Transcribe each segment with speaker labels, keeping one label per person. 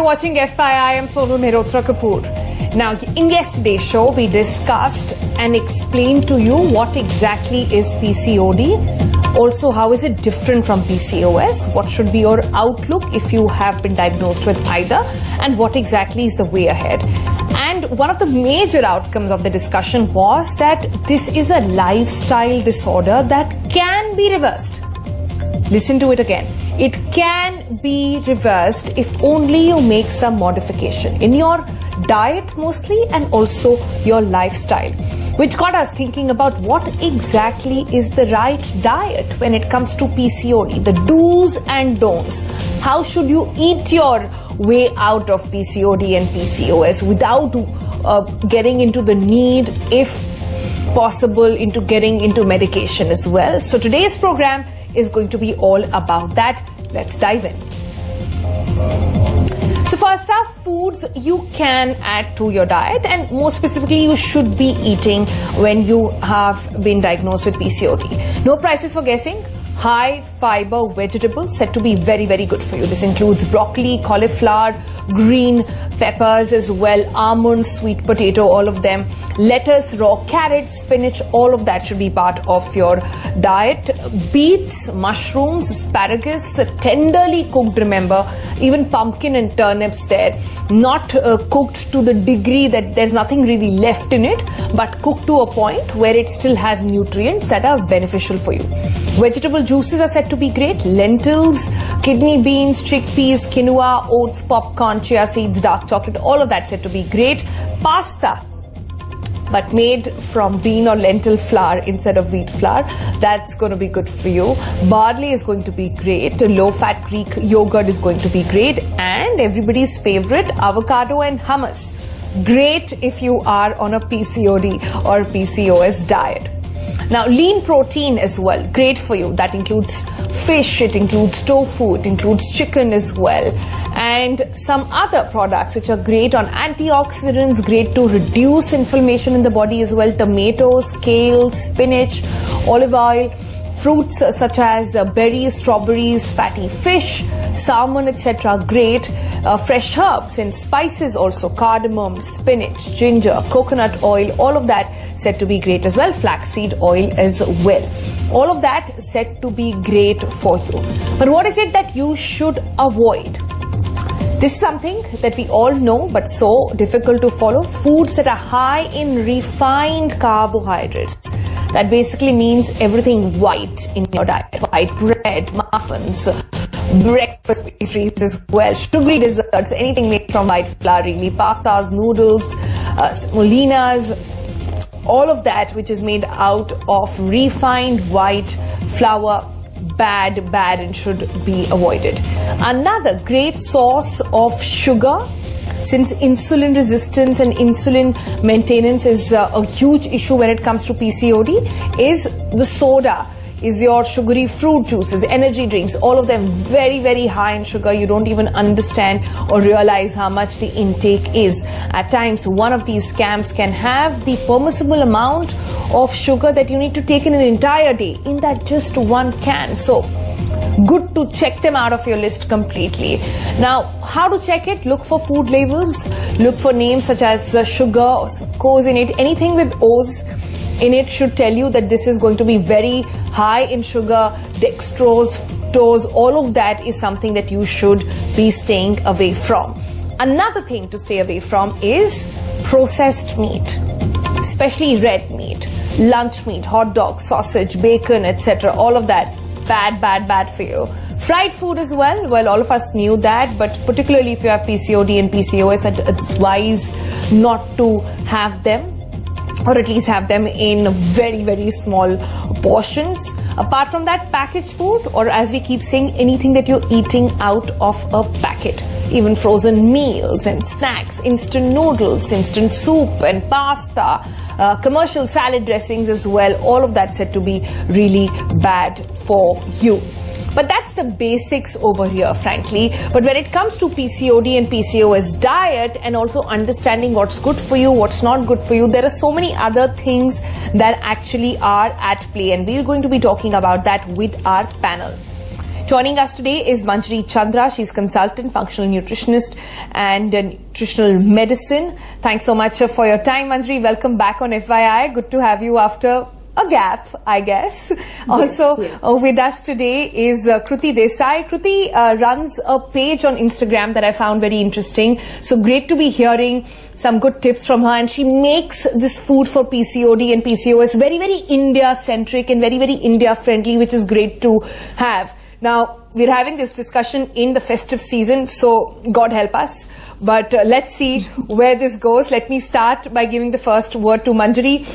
Speaker 1: watching FII. I am Sonal Mehrotra Kapoor. Now, in yesterday's show, we discussed and explained to you what exactly is PCOD. Also, how is it different from PCOS? What should be your outlook if you have been diagnosed with either? And what exactly is the way ahead? And one of the major outcomes of the discussion was that this is a lifestyle disorder that can be reversed. Listen to it again. It can be reversed if only you make some modification in your diet mostly and also your lifestyle, which got us thinking about what exactly is the right diet when it comes to PCOD, the do's and don'ts. How should you eat your way out of PCOD and PCOS without getting into the need, if possible, into getting into medication as well. So today's program is going to be all about that. Let's dive in. So first up, foods you can add to your diet, and more specifically you should be eating when you have been diagnosed with PCOD. No prizes for guessing. High fiber vegetables said to be very, very good for you. This includes broccoli, cauliflower, green peppers as well, almonds, sweet potato, all of them, lettuce, raw carrots, spinach, all of that should be part of your diet. Beets, mushrooms, asparagus, tenderly cooked, remember, even pumpkin and turnips there, not cooked to the degree that there's nothing really left in it, but cooked to a point where it still has nutrients that are beneficial for you. Vegetable juices are said to be great. Lentils, kidney beans, chickpeas, quinoa, oats, popcorn, chia seeds, dark chocolate, all of that said to be great. Pasta, but made from bean or lentil flour instead of wheat flour, that's going to be good for you. Barley is going to be great. Low-fat Greek yogurt is going to be great. And everybody's favorite, avocado and hummus. Great if you are on a PCOD or PCOS diet. Now, lean protein as well, great for you. That includes fish, it includes tofu, it includes chicken as well. And some other products which are great on antioxidants, great to reduce inflammation in the body as well. Tomatoes, kale, spinach, olive oil. Fruits such as berries, strawberries, fatty fish, salmon, etc. Great. Fresh herbs and spices also, cardamom, spinach, ginger, coconut oil, all of that said to be great as well. Flaxseed oil as well. All of that said to be great for you. But what is it that you should avoid? This is something that we all know, but so difficult to follow. Foods that are high in refined carbohydrates. That basically means everything white in your diet. White bread, muffins, breakfast pastries as well, sugary desserts, anything made from white flour really, pastas, noodles, semolinas, all of that which is made out of refined white flour, bad and should be avoided. Another great source of sugar, since insulin resistance and insulin maintenance is a huge issue when it comes to PCOD, is the soda, is your sugary fruit juices, energy drinks, all of them very, very high in sugar. You don't even understand or realize how much the intake is. At times, one of these scams can have the permissible amount of sugar that you need to take in an entire day in that just one can. So, good to check them out of your list completely. Now, how to check it? Look for food labels. Look for names such as sugar, O's in it. Anything with O's in it should tell you that this is going to be very high in sugar, dextrose, fructose, all of that is something that you should be staying away from. Another thing to stay away from is processed meat, especially red meat, lunch meat, hot dog, sausage, bacon, etc. All of that. Bad for you. Fried food as well. Well, all of us knew that, but particularly if you have PCOD and PCOS, it's wise not to have them, or at least have them in very, very small portions. Apart from that, packaged food, or as we keep saying, anything that you're eating out of a packet. Even frozen meals and snacks, instant noodles, instant soup and pasta, commercial salad dressings as well. All of that said to be really bad for you. But that's the basics over here, frankly. But when it comes to PCOD and PCOS diet and also understanding what's good for you, what's not good for you, there are so many other things that actually are at play. And we're going to be talking about that with our panel. Joining us today is Manjari Chandra. She's consultant, functional nutritionist and nutritional medicine. Thanks so much for your time, Manjari. Welcome back on FYI. Good to have you after a gap, I guess. Also with us today is Kruti Desai. Kruti runs a page on Instagram that I found very interesting. So great to be hearing some good tips from her, and she makes this food for PCOD and PCOS very, very India-centric and very, very India-friendly, which is great to have. Now, we're having this discussion in the festive season, so God help us. But let's see where this goes. Let me start by giving the first word to Manjari.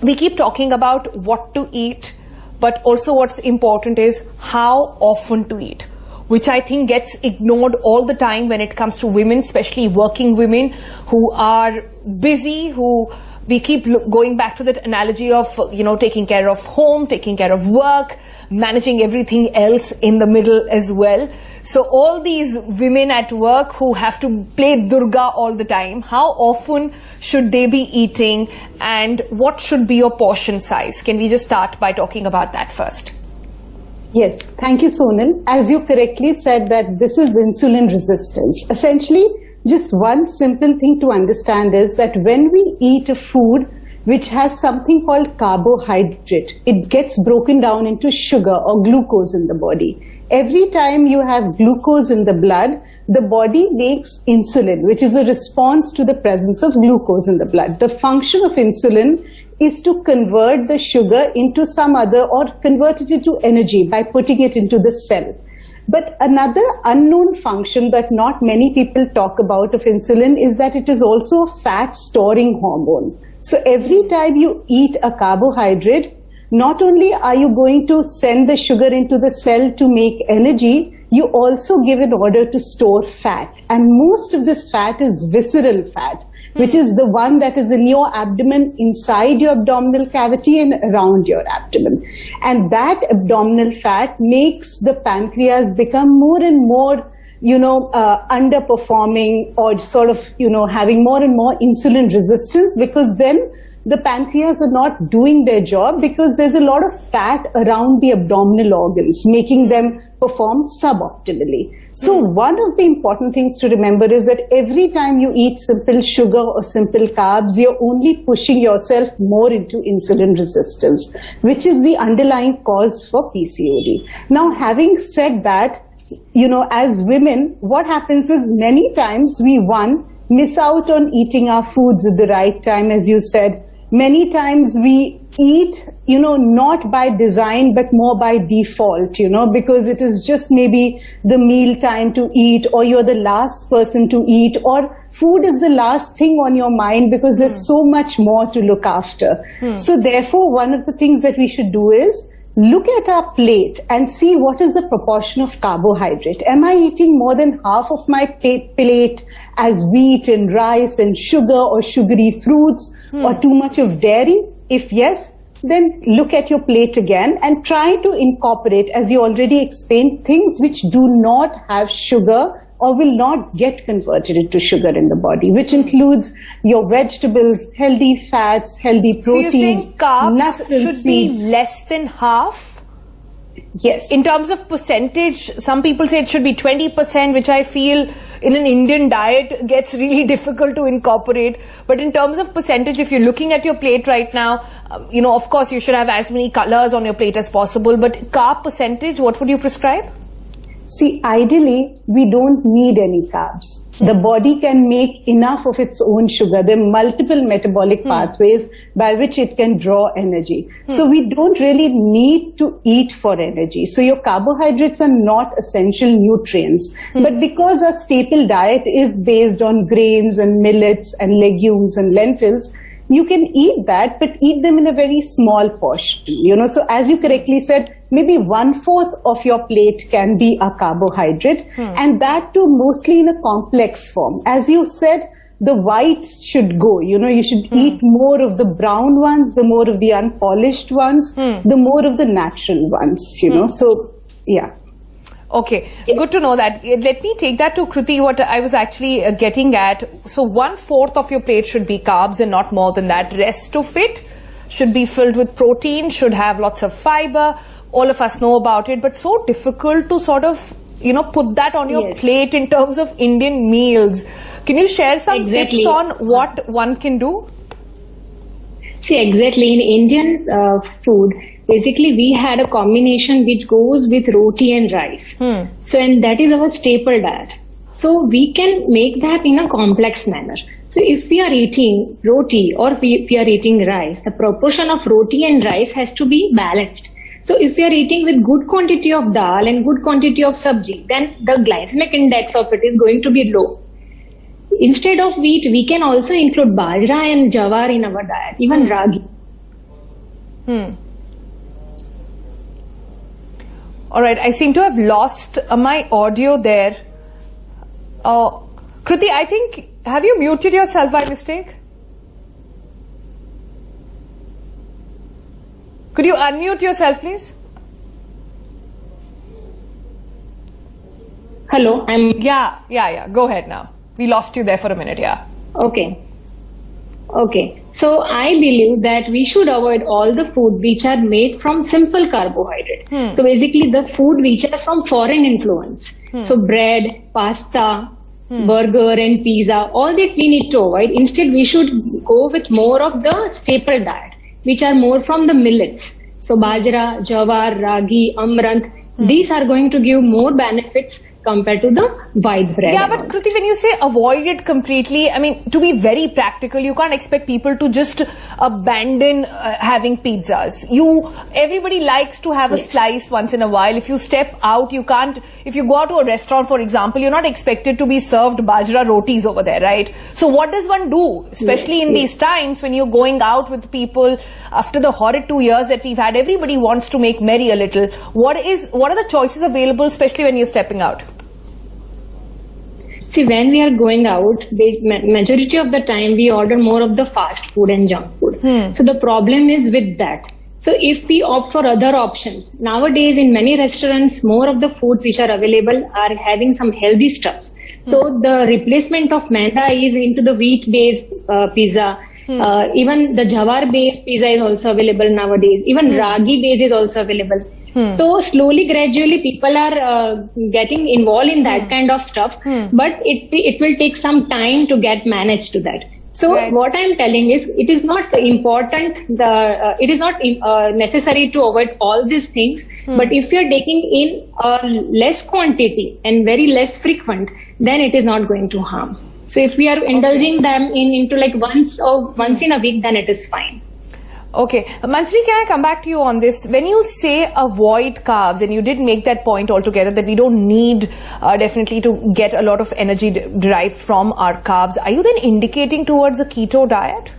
Speaker 1: We keep talking about what to eat, but also what's important is how often to eat, which I think gets ignored all the time when it comes to women, especially working women who are busy, who we keep going back to that analogy of, taking care of home, taking care of work, managing everything else in the middle as well. So all these women at work who have to play Durga all the time, how often should they be eating and what should be your portion size? Can we just start by talking about that first?
Speaker 2: Yes, thank you, Sonal. As you correctly said that this is insulin resistance. Essentially, just one simple thing to understand is that when we eat a food which has something called carbohydrate, it gets broken down into sugar or glucose in the body. Every time you have glucose in the blood, the body makes insulin, which is a response to the presence of glucose in the blood. The function of insulin is to convert the sugar into some other, or convert it into energy by putting it into the cell. But another unknown function that not many people talk about of insulin is that it is also a fat storing hormone. So every time you eat a carbohydrate, not only are you going to send the sugar into the cell to make energy, you also give an order to store fat. And most of this fat is visceral fat, which is the one that is in your abdomen, inside your abdominal cavity and around your abdomen. And that abdominal fat makes the pancreas become more and more underperforming, or sort of, having more and more insulin resistance, because then the pancreas are not doing their job because there's a lot of fat around the abdominal organs, making them perform suboptimally. So one of the important things to remember is that every time you eat simple sugar or simple carbs, you're only pushing yourself more into insulin resistance, which is the underlying cause for PCOD. Now, having said that, as women, what happens is many times we, miss out on eating our foods at the right time, as you said. Many times we eat, not by design, but more by default, because it is just maybe the meal time to eat, or you're the last person to eat, or food is the last thing on your mind because there's so much more to look after. So therefore, one of the things that we should do is look at our plate and see what is the proportion of carbohydrate. Am I eating more than half of my plate as wheat and rice and sugar or sugary fruits, or too much of dairy? If yes, then look at your plate again and try to incorporate, as you already explained, things which do not have sugar or will not get converted into sugar in the body, which includes your vegetables, healthy fats, healthy proteins.
Speaker 1: So you're saying carbs
Speaker 2: nuts and
Speaker 1: should
Speaker 2: seeds.
Speaker 1: be less than half?
Speaker 2: Yes.
Speaker 1: In terms of percentage, some people say it should be 20%, which I feel in an Indian diet gets really difficult to incorporate. But in terms of percentage, if you're looking at your plate right now, of course you should have as many colors on your plate as possible. But carb percentage, what would you prescribe?
Speaker 2: See, ideally, we don't need any carbs. The body can make enough of its own sugar. There are multiple metabolic pathways by which it can draw energy. So we don't really need to eat for energy. So your carbohydrates are not essential nutrients. But because our staple diet is based on grains and millets and legumes and lentils, you can eat that, but eat them in a very small portion. So as you correctly said, maybe 1/4 of your plate can be a carbohydrate, and that too mostly in a complex form. As you said, the whites should go. You should eat more of the brown ones, the more of the unpolished ones, the more of the natural ones, So, yeah.
Speaker 1: Okay, good to know that. Let me take that to Kruti, what I was actually getting at. So 1/4 of your plate should be carbs and not more than that. Rest of it should be filled with protein, should have lots of fiber. all of us know about it, but so difficult to sort of, put that on your plate in terms of Indian meals. Can you share some tips on what one can do?
Speaker 3: See, exactly. In Indian food, basically we had a combination which goes with roti and rice. So, and that is our staple diet. So we can make that in a complex manner. So if we are eating roti or if we are eating rice, the proportion of roti and rice has to be balanced. So if we are eating with good quantity of dal and good quantity of sabji, then the glycemic index of it is going to be low. Instead of wheat, we can also include bajra and jawar in our diet, even ragi.
Speaker 1: All right, I seem to have lost my audio there. Kruti, I think, have you muted yourself by mistake? Could you unmute yourself, please?
Speaker 3: Hello,
Speaker 1: Yeah. Go ahead now. We lost you there for a minute, yeah.
Speaker 3: Okay. So I believe that we should avoid all the food which are made from simple carbohydrate. So basically the food which are from foreign influence. So bread, pasta, burger and pizza, all that we need to avoid. Instead, we should go with more of the staple diet, which are more from the millets. So bajra, jawar, ragi, amaranth, these are going to give more benefits compared to the white bread.
Speaker 1: Yeah, but Kruti, when you say avoid it completely, I mean, to be very practical, you can't expect people to just abandon having pizzas. Everybody likes to have a slice once in a while. If you step out, you can't, if you go out to a restaurant, for example, you're not expected to be served bajra rotis over there, right? So what does one do, especially in these times when you're going out with people after the horrid 2 years that we've had? Everybody wants to make merry a little. What are the choices available, especially when you're stepping out?
Speaker 3: See, when we are going out, majority of the time we order more of the fast food and junk food. So the problem is with that. So if we opt for other options, nowadays in many restaurants, more of the foods which are available are having some healthy stuffs. So the replacement of maida is into the wheat-based pizza. Even the jawar-based pizza is also available nowadays. Even ragi-based is also available. So slowly, gradually, people are getting involved in that kind of stuff, but it will take some time to get managed to that. So what I am telling is, it is not important. It is not necessary to avoid all these things. But if you are taking in less quantity and very less frequent, then it is not going to harm. So if we are indulging them into like once in a week, then it is fine.
Speaker 1: Okay. Manjari, can I come back to you on this? When you say avoid carbs, and you did make that point altogether that we don't need definitely to get a lot of energy derived from our carbs, are you then indicating towards a keto diet?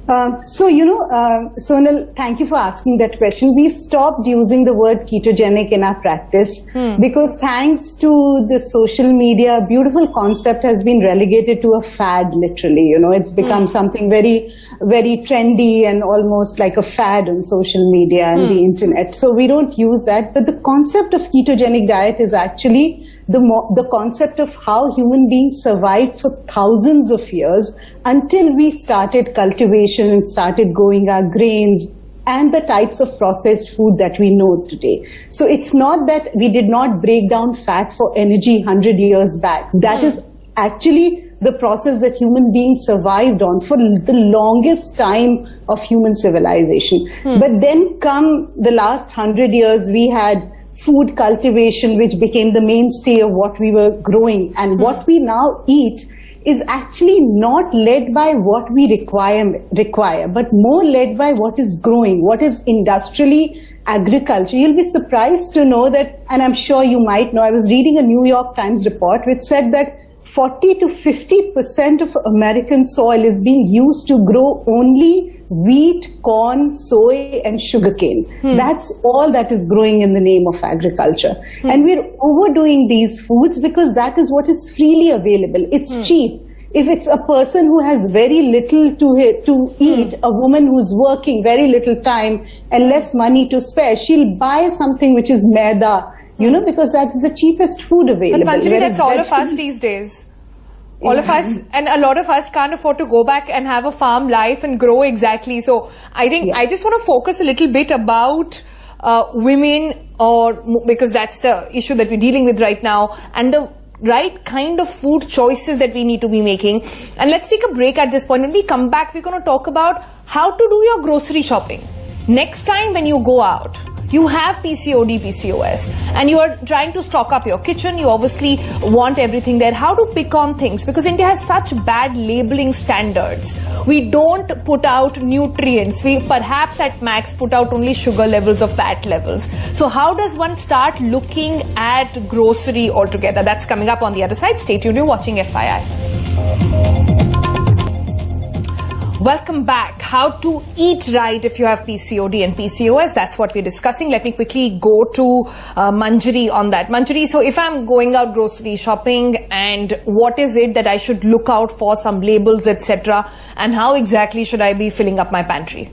Speaker 2: Sonal, thank you for asking that question. We've stopped using the word ketogenic in our practice because thanks to the social media, a beautiful concept has been relegated to a fad, literally. It's become something very, very trendy and almost like a fad on social media and the internet. So we don't use that. But the concept of ketogenic diet is actually the concept of how human beings survived for thousands of years until we started cultivation and started growing our grains and the types of processed food that we know today. So it's not that we did not break down fat for energy 100 years back. That is actually the process that human beings survived on for the longest time of human civilization. But then come the last 100 years, we had food cultivation, which became the mainstay of what we were growing. And what we now eat is actually not led by what we require, but more led by what is growing, what is industrially agriculture. You'll be surprised to know that, and I'm sure you might know, I was reading a New York Times report which said that 40 to 50% of American soil is being used to grow only wheat, corn, soy and sugarcane. That's all that is growing in the name of agriculture. And we're overdoing these foods because that is what is freely available. It's cheap. If it's a person who has very little to eat, a woman who's working very little time and less money to spare, she'll buy something which is maida, because that's the cheapest food available.
Speaker 1: But Manjari, that's all of us these days. All of us, and a lot of us can't afford to go back and have a farm life and grow exactly. So I think I just want to focus a little bit about women, or because that's the issue that we're dealing with right now, and the right kind of food choices that we need to be making. And let's take a break at this point. When we come back, we're going to talk about how to do your grocery shopping. Next time when you go out, you have PCOD, PCOS, and you are trying to stock up your kitchen. You obviously want everything there. How to pick on things? Because India has such bad labeling standards. We don't put out nutrients. We perhaps at max put out only sugar levels or fat levels. So how does one start looking at grocery altogether? That's coming up on the other side. Stay tuned. You're watching FII. Welcome back. How to eat right if you have PCOD and PCOS. That's what we're discussing. Let me quickly go to Manjari on that. Manjari, so if I'm going out grocery shopping, and what is it that I should look out for, some labels, etc., and how exactly should I be filling up my pantry?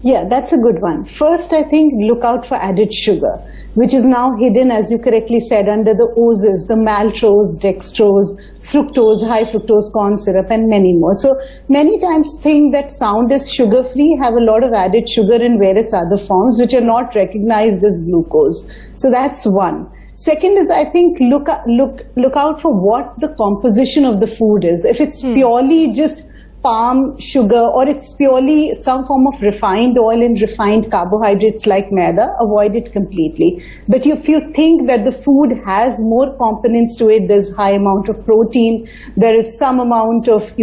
Speaker 2: Yeah, that's a good one. First, I think look out for added sugar, which is now hidden, as you correctly said, under the OZs, the maltose, dextrose, fructose, high fructose corn syrup, and many more. So many times things that sound as sugar-free have a lot of added sugar in various other forms, which are not recognized as glucose. So that's one. Second is, I think, look out for what the composition of the food is. If it's purely just palm sugar, or it's purely some form of refined oil and refined carbohydrates like maida, avoid it completely. But if you think that the food has more components to it, there's high amount of protein, there is some amount of,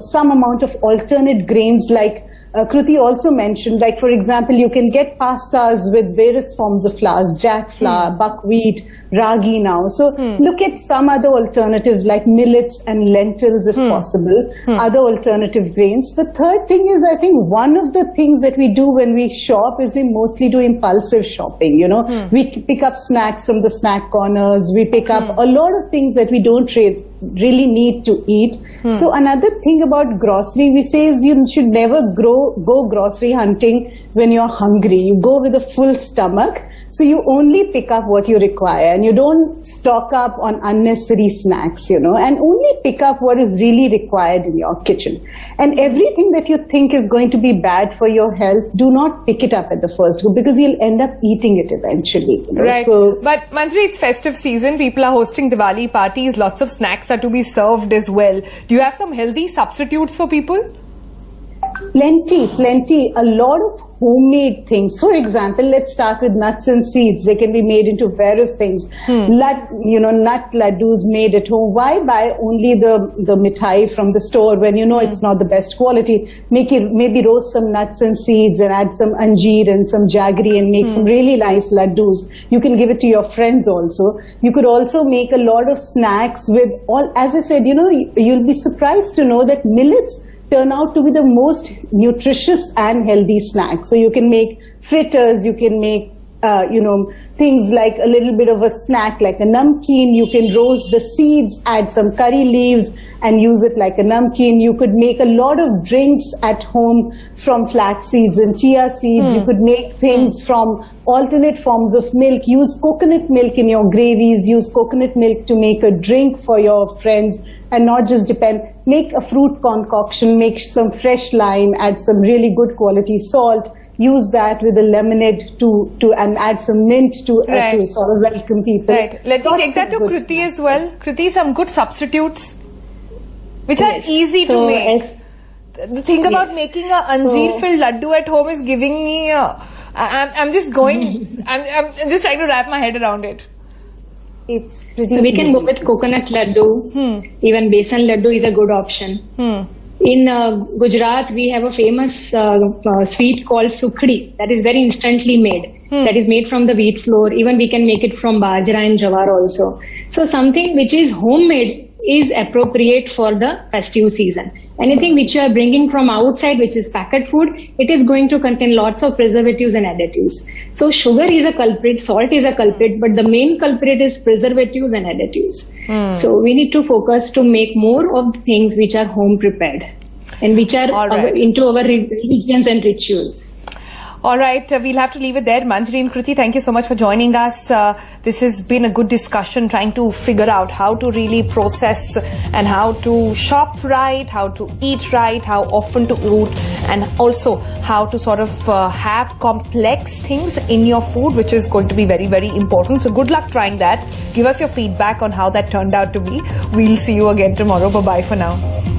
Speaker 2: some amount of alternate grains, like Kruti also mentioned, like for example, you can get pastas with various forms of flours, jack flour, buckwheat, ragi now. So look at some other alternatives like millets and lentils if possible, other alternative grains. The third thing is, I think one of the things that we do when we shop is we mostly do impulsive shopping, We pick up snacks from the snack corners, we pick up a lot of things that we don't really need to eat. So another thing about grocery we say is you should never go grocery hunting when you're hungry. You go with a full stomach, so you only pick up what you require and you don't stock up on unnecessary snacks, and only pick up what is really required in your kitchen. And everything that you think is going to be bad for your health, do not pick it up at the first go, because you'll end up eating it eventually.
Speaker 1: Right.
Speaker 2: So,
Speaker 1: but Manjari, it's festive season. People are hosting Diwali parties. Lots of snacks are to be served as well. Do you have some healthy substitutes for people?
Speaker 2: Plenty. A lot of homemade things. For example, let's start with nuts and seeds. They can be made into various things. Nut laddus made at home. Why buy only the mithai from the store when it's not the best quality? Maybe roast some nuts and seeds and add some anjeer and some jaggery and make some really nice laddus. You can give it to your friends also. You could also make a lot of snacks with all, as I said, you'll be surprised to know that millets turn out to be the most nutritious and healthy snacks. So you can make fritters, you can make, things like a little bit of a snack like a namkeen. You can roast the seeds, add some curry leaves and use it like a namkeen. You could make a lot of drinks at home from flax seeds and chia seeds. You could make things from alternate forms of milk. Use coconut milk in your gravies. Use coconut milk to make a drink for your friends, and not just make a fruit concoction, make some fresh lime, add some really good quality salt, use that with a lemonade and add some mint to sort of welcome people.
Speaker 1: Right. Let me take that to Kruti as well. Kruti, some good substitutes which are easy to make. The thing about making a anjeer-filled laddu at home is giving me I'm just going, I'm just trying to wrap my head around it.
Speaker 2: It's pretty
Speaker 3: So we can
Speaker 2: easy.
Speaker 3: go with coconut laddu. Even besan laddu is a good option. In Gujarat, we have a famous sweet called sukhdi that is very instantly made. That is made from the wheat flour. Even we can make it from bajra and jawar also. So something which is homemade is appropriate for the festive season. Anything which you are bringing from outside, which is packet food, it is going to contain lots of preservatives and additives. So sugar is a culprit, salt is a culprit, but the main culprit is preservatives and additives. So we need to focus to make more of things which are home prepared and which are into our religions and rituals.
Speaker 1: All right, we'll have to leave it there. Manjari and Kriti, thank you so much for joining us. This has been a good discussion trying to figure out how to really process and how to shop right, how to eat right, how often to eat, and also how to sort of have complex things in your food, which is going to be very, very important. So good luck trying that. Give us your feedback on how that turned out to be. We'll see you again tomorrow. Bye-bye for now.